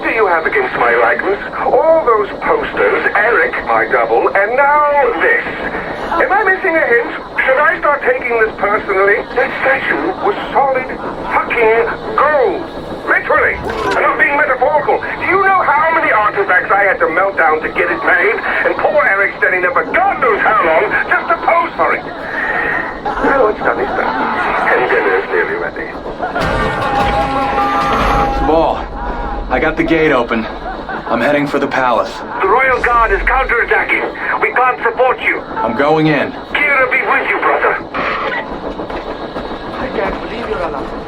do you have against my likeness? All those posters, Eric, my double, and now this. Am I missing a hint? Should I start taking this personally? That statue was solid fucking gold. Literally. I'm not being metaphorical. Do you know how many artifacts I had to melt down to get it made? And poor Eric standing there for God knows how long just to pose for it. Well, it's done, it's done. And dinner's nearly ready. Sabal, I got the gate open. I'm heading for the palace. The Royal Guard is counterattacking. We can't support you. I'm going in. Kyrat be with you, brother. I can't believe you're alive.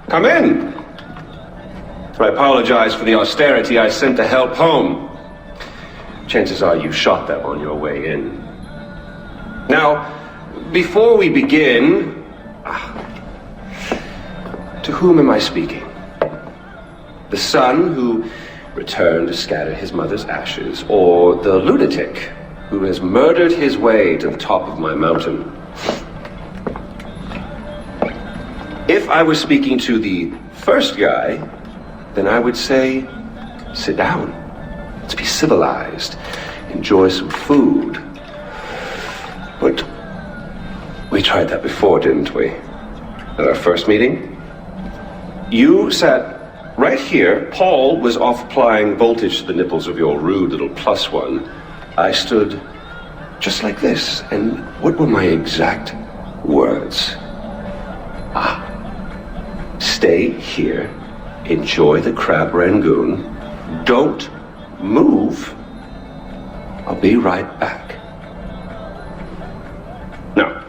Come in. I apologize for the austerity I sent to help home. Chances are you shot them on your way in. Now, before we begin, to whom am I speaking? The son who returned to scatter his mother's ashes, or the lunatic who has murdered his way to the top of my mountain? If I were speaking to the first guy, then I would say, sit down. Let's be civilized. Enjoy some food. But we tried that before, didn't we? At our first meeting? You sat right here. Paul was off applying voltage to the nipples of your rude little +1. I stood just like this. And what were my exact words? Stay here, enjoy the crab rangoon, don't move, I'll be right back. Now,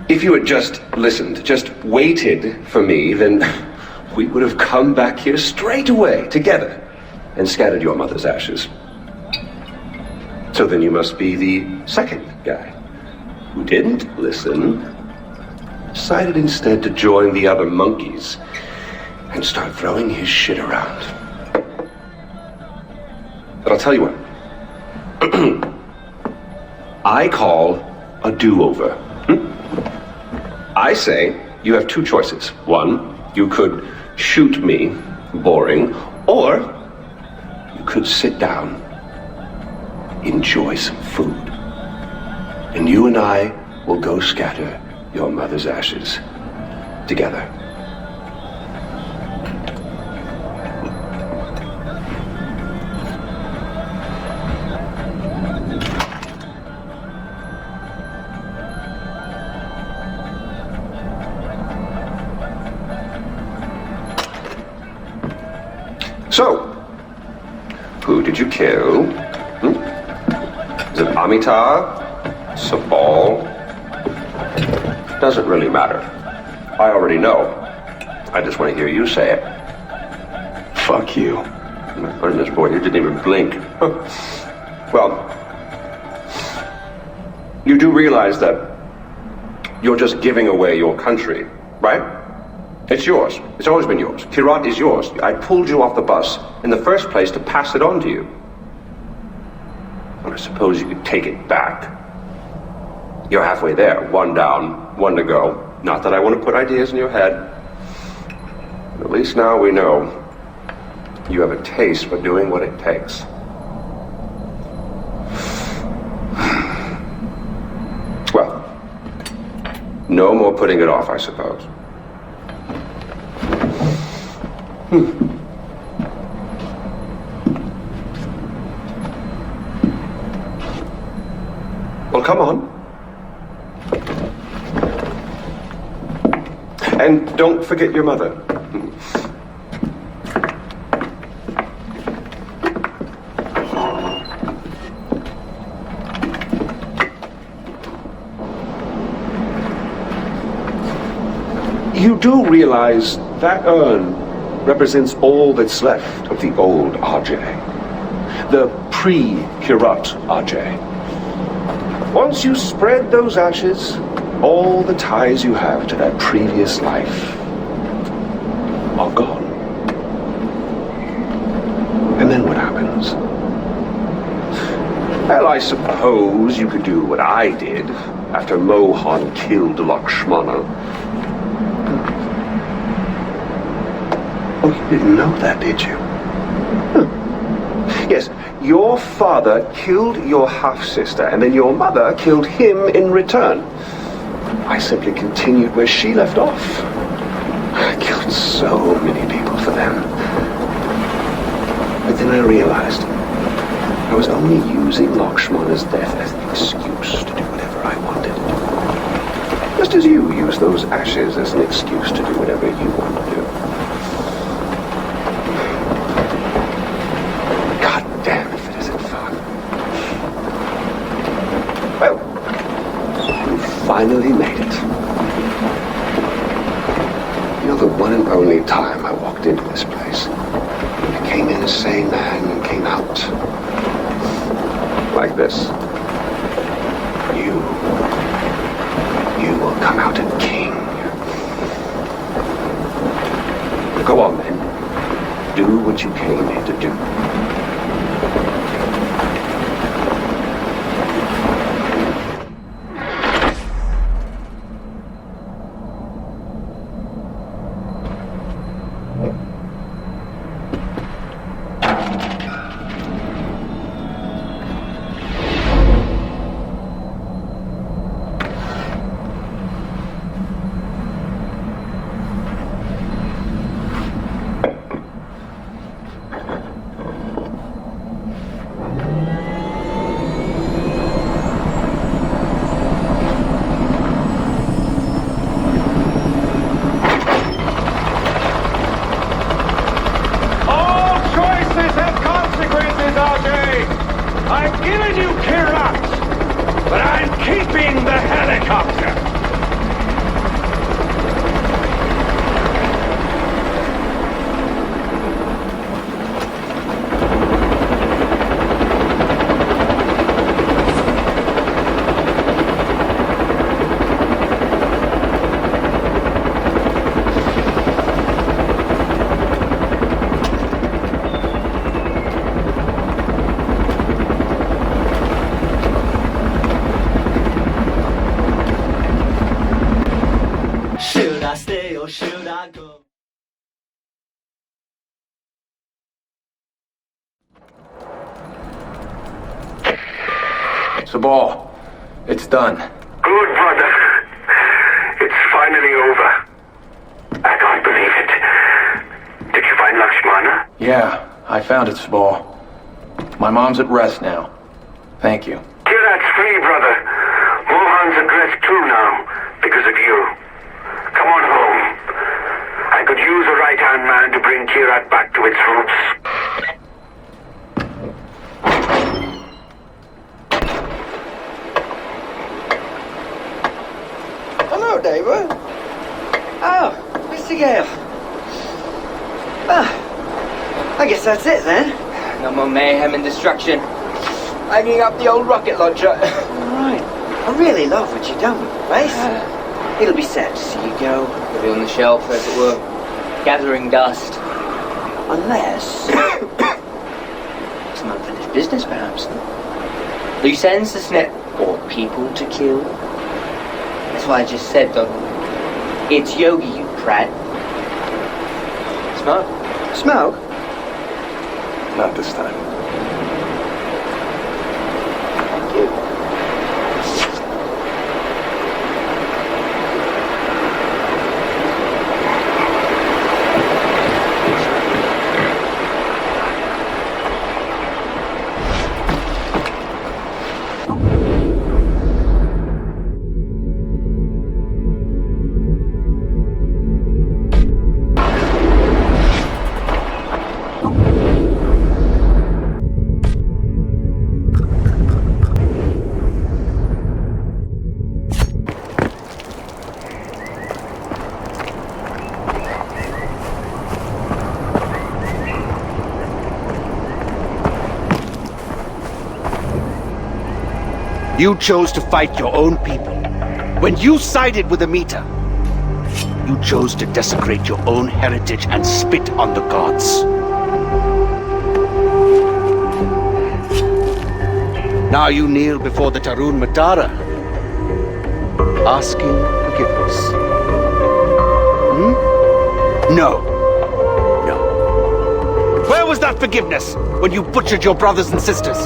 if you had just listened, just waited for me, then we would have come back here straight away, together, and scattered your mother's ashes. So then you must be the second guy, who didn't listen, decided instead to join the other monkeys and start throwing his shit around. But I'll tell you what. I call a do-over. I say you have two choices. One, you could shoot me, boring, or you could sit down, enjoy some food, and you and I will go scatter your mother's ashes together. So, who did you kill? Is it Amita? Sabal? Doesn't really matter. I already know. I just want to hear you say it. Fuck you. My goodness, boy, you didn't even blink. Well, you do realize that you're just giving away your country, right? It's yours. It's always been yours. Kyrat is yours. I pulled you off the bus in the first place to pass it on to you. And I suppose you could take it back. You're halfway there. One down, one to go. Not that I want to put ideas in your head. But at least now we know you have a taste for doing what it takes. Well, no more putting it off, I suppose. Well, come on. And don't forget your mother. You do realize that urn represents all that's left of the old RJ. The pre-Kyrat RJ. Once you spread those ashes, all the ties you have to that previous life are gone. And then what happens? Well, I suppose you could do what I did after Mohan killed Lakshmana. Oh, you didn't know that, did you? Yes, your father killed your half-sister, and then your mother killed him in return. I simply continued where she left off. I killed so many people for them. But then I realized I was only using Lakshmana's death as an excuse to do whatever I wanted. Just as you use those ashes as an excuse to do whatever you want to do. Finally made it. You know, the one and only time I walked into this place, I came in a sane man and came out like this. You will come out a king. Go on then. Do what you came here to do. Sabal, it's done. Good, brother. It's finally over. I can't believe it. Did you find Lakshmana? Yeah, I found it, Sabal. My mom's at rest now. Thank you. Kyrat's free, brother. Mohan's at rest too now, because of you. Come on home. I could use a right-hand man to bring Kyrat back to its roots. Guess that's it then. No more mayhem and destruction. Hanging up the old rocket launcher. Alright. I really love what you've done with the place. It'll be sad to see you go. It'll be on the shelf, as it were. Gathering dust. Unless... Some unfinished business, perhaps. Loose ends to snip, or people to kill. That's why I just said, Donald. It's Yogi, you prat. Smoke? Smoke? Not this time. Thank you. You chose to fight your own people. When you sided with Amita, you chose to desecrate your own heritage and spit on the gods. Now you kneel before the Tarun Matara, asking forgiveness. No. No. Where was that forgiveness when you butchered your brothers and sisters?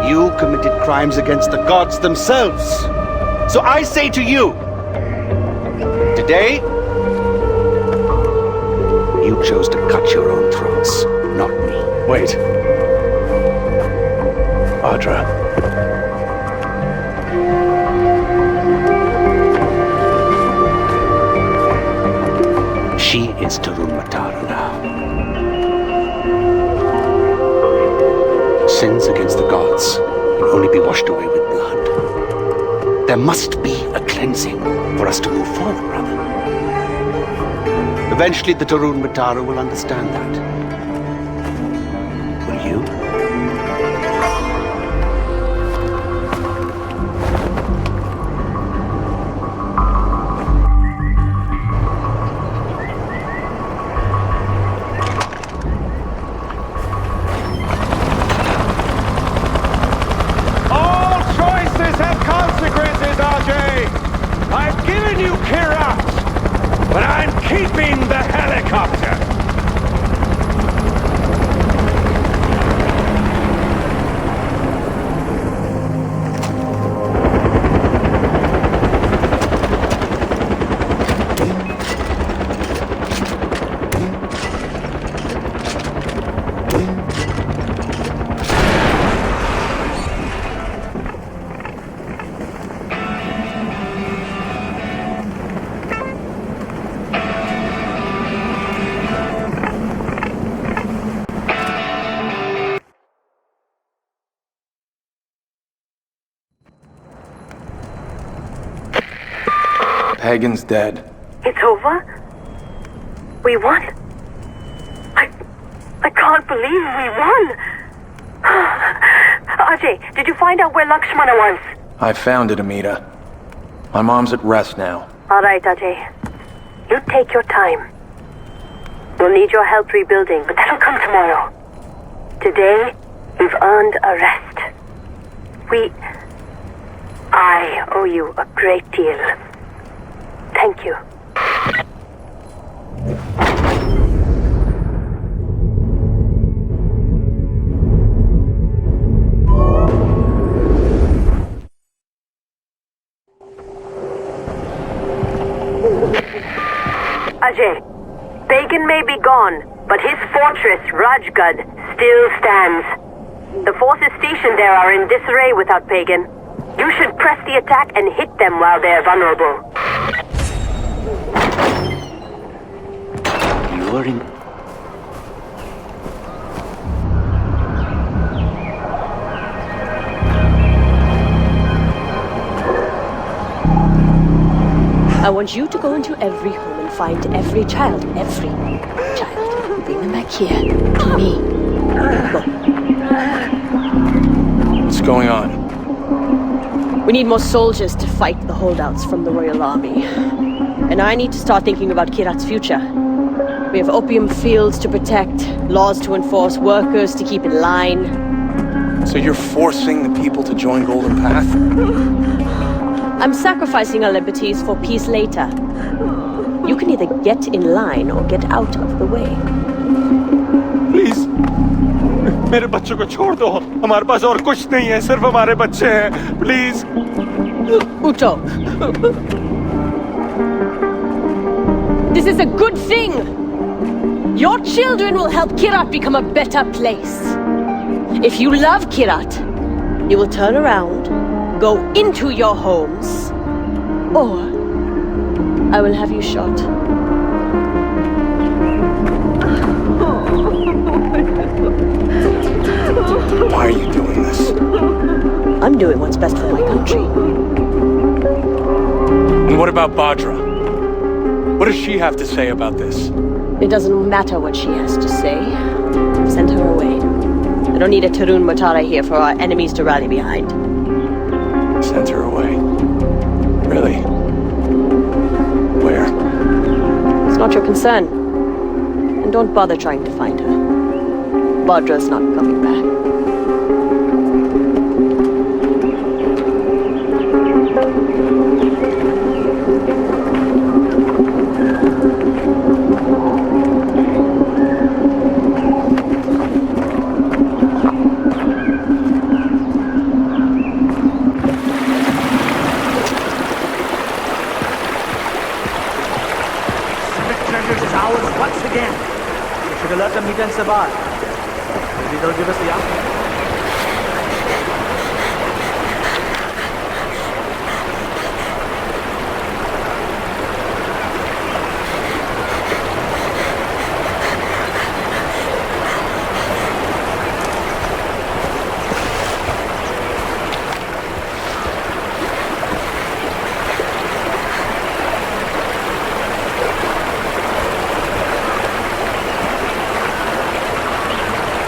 You committed crimes against the gods themselves. So I say to you, today, you chose to cut your own throats, not me. Wait. Bhadra. She is Tarun Matara now. Sins against the gods can only be washed away with blood. There must be a cleansing for us to move forward, brother. Eventually the Tarun Matara will understand that. Will you? I've given you Kyrat, but I'm keeping the helicopter. Pagan's dead. It's over? We won? I can't believe we won! Ajay, did you find out where Lakshmana was? I found it, Amita. My mom's at rest now. Alright, Ajay. You take your time. We'll need your help rebuilding, but that'll come tomorrow. Today, you've earned a rest. I owe you a great deal. Thank you. Ajay, Pagan may be gone, but his fortress, Rajgad, still stands. The forces stationed there are in disarray without Pagan. You should press the attack and hit them while they're vulnerable. You are in... I want you to go into every home and find every child, bring them Come back here, to me. What's going on? We need more soldiers to fight the holdouts from the Royal Army. And I need to start thinking about Kyrat's future. We have opium fields to protect, laws to enforce, workers to keep in line. So you're forcing the people to join Golden Path? I'm sacrificing our liberties for peace later. You can either get in line or get out of the way. Please, मेरे बच्चों को छोड़ दो. हमारे पास और कुछ नहीं है, सिर्फ हमारे बच्चे हैं. Please. Uto. This is a good thing. Your children will help Kyrat become a better place. If you love Kyrat, you will turn around, go into your homes, or I will have you shot. Why are you doing this? I'm doing what's best for my country. And what about Bhadra? What does she have to say about this? It doesn't matter what she has to say. Send her away. I don't need a Tarun Matara here for our enemies to rally behind. Send her away. Really? Where? It's not your concern. And don't bother trying to find her. Bhadra's not coming back. Once again. You should alert Amita and Sabal. Maybe they'll give us the answer.